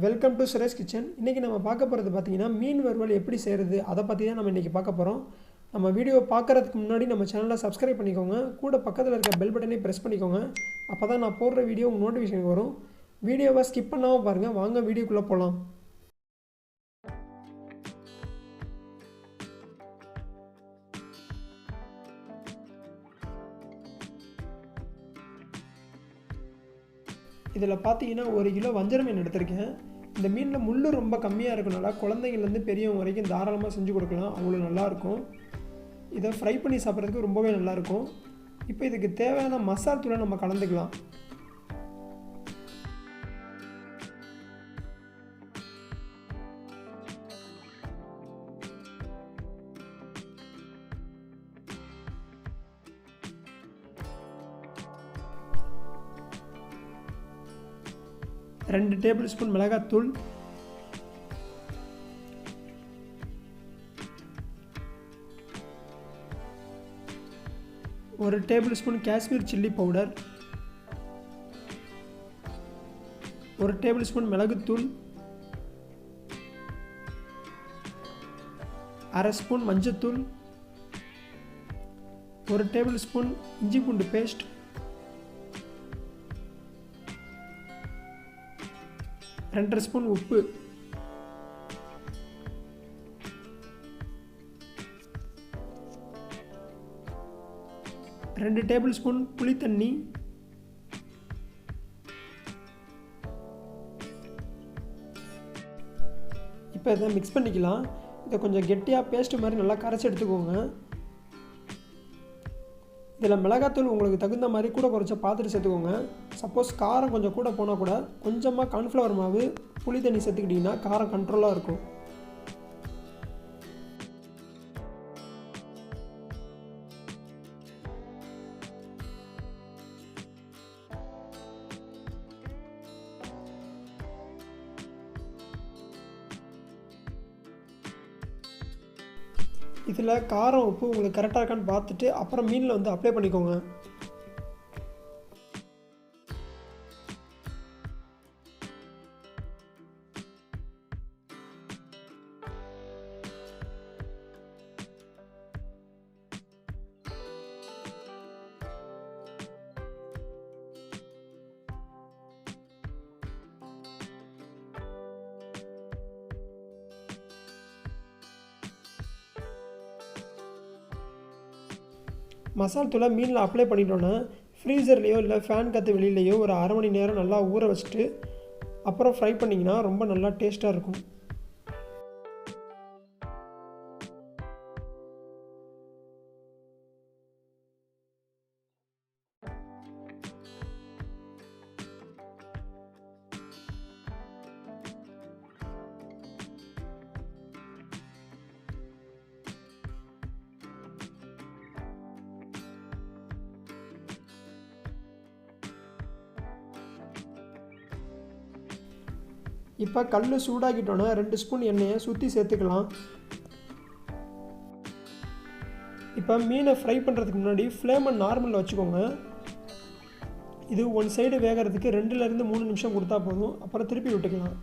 Welcome to Suresh kitchen. இன்றைக்கி நம்ம பார்க்க போகிறது பார்த்திங்கன்னா மீன் வறுவல் எப்படி செய்கிறது அதை பற்றி தான் நம்ம இன்றைக்கி பார்க்க போகிறோம். நம்ம வீடியோ பார்க்குறதுக்கு முன்னாடி நம்ம சேனலை சப்ஸ்கிரைப் பண்ணிக்கோங்க. கூட பக்கத்தில் இருக்க பெல் பட்டனை ப்ரெஸ் பண்ணிக்கோங்க. அப்போ தான் நான் போடுற வீடியோ உங்கள் நோட்டிஃபிகேஷன் வரும். வீடியோவை ஸ்கிப் பண்ணாமல் பாருங்கள். வாங்க வீடியோக்குள்ளே போகலாம். இதில் பார்த்தீங்கன்னா 1 கிலோ வஞ்சரம் மீன் எடுத்திருக்கேன். இந்த மீனில் முள் ரொம்ப கம்மியாக இருக்கனால குழந்தைங்கள்லேருந்து பெரியவங்க வரைக்கும் தாராளமாக செஞ்சு கொடுக்கலாம். அவ்வளோ நல்லாயிருக்கும். இதை ஃப்ரை பண்ணி சாப்பிட்றதுக்கு ரொம்பவே நல்லாயிருக்கும். இப்போ இதுக்கு தேவையான மசாலா தூளை நம்ம கலந்துக்கலாம். ரெண்டு டேபிள் ஸ்பூன் மிளகாத்தூள், 1 table spoon Kashmir chilli powder, 1 table spoon மிளகுத்தூள், 1/2 ஸ்பூன் மஞ்சத்தூள், 1 டேபிள் ஸ்பூன் இஞ்சி பூண்டு பேஸ்ட், 2 ஸ்பூன் உப்பு, 2 டேபிள் ஸ்பூன் புளி தண்ணி, இப்போ இதை மிக்ஸ் பண்ணிக்கலாம். இதை கொஞ்சம் கெட்டியாக பேஸ்ட் மாதிரி நல்லா கரைச்சி எடுத்துக்கோங்க. இதில் மிளகாத்தூள் உங்களுக்கு தகுந்த மாதிரி கூட குறைச்ச பார்த்துட்டு சேர்த்துக்கோங்க. சப்போஸ் காரம் கொஞ்சம் கூட போனால் கூட கொஞ்சமாக கார்ன்ஃப்ளவர் மாவு புளி தண்ணி சேர்த்துக்கிட்டிங்கன்னா காரம் கண்ட்ரோலாக இருக்கும். இதில் காரம் உப்பு உங்களுக்கு கரெக்டாக இருக்கான்னு பார்த்துட்டு அப்புறம் மீனில் வந்து அப்ளை பண்ணிக்கோங்க. மசாலா தூளை மீனில் அப்ளை பண்ணிட்டோன்னா ஃப்ரீசர்லேயோ இல்லை ஃபேன் காற்று வெளியிலையோ ஒரு 1/2 மணி நேரம் நல்லா ஊற வச்சுட்டு அப்புறம் ஃப்ரை பண்ணிங்கன்னா ரொம்ப நல்லா டேஸ்ட்டாக இருக்கும். இப்போ கல் சூடாக்கிட்டோன்னா 2 ஸ்பூன் எண்ணெயை சுற்றி சேர்த்துக்கலாம். இப்போ மீனை ஃப்ரை பண்ணுறதுக்கு முன்னாடி ஃப்ளேமை நார்மலில் வச்சுக்கோங்க. இது 1 சைடு வேகிறதுக்கு 2லேருந்து 3 நிமிஷம் கொடுத்தா போதும். அப்புறம் திருப்பி விட்டுக்கலாம்.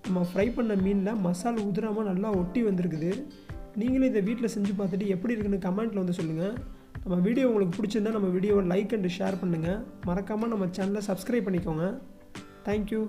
நம்ம ஃப்ரை பண்ண மீனில் மசாலா உதிராமல் நல்லா ஒட்டி வந்திருக்குது. நீங்களும் இதை வீட்டில் செஞ்சு பார்த்துட்டு எப்படி இருக்குன்னு கமெண்ட்டில் வந்து சொல்லுங்கள். நம்ம வீடியோ உங்களுக்கு பிடிச்சிருந்தா நம்ம வீடியோவை லைக் அண்ட் ஷேர் பண்ணுங்கள். மறக்காமல் நம்ம சேனலை சப்ஸ்கிரைப் பண்ணிக்கோங்க. தேங்க்யூ.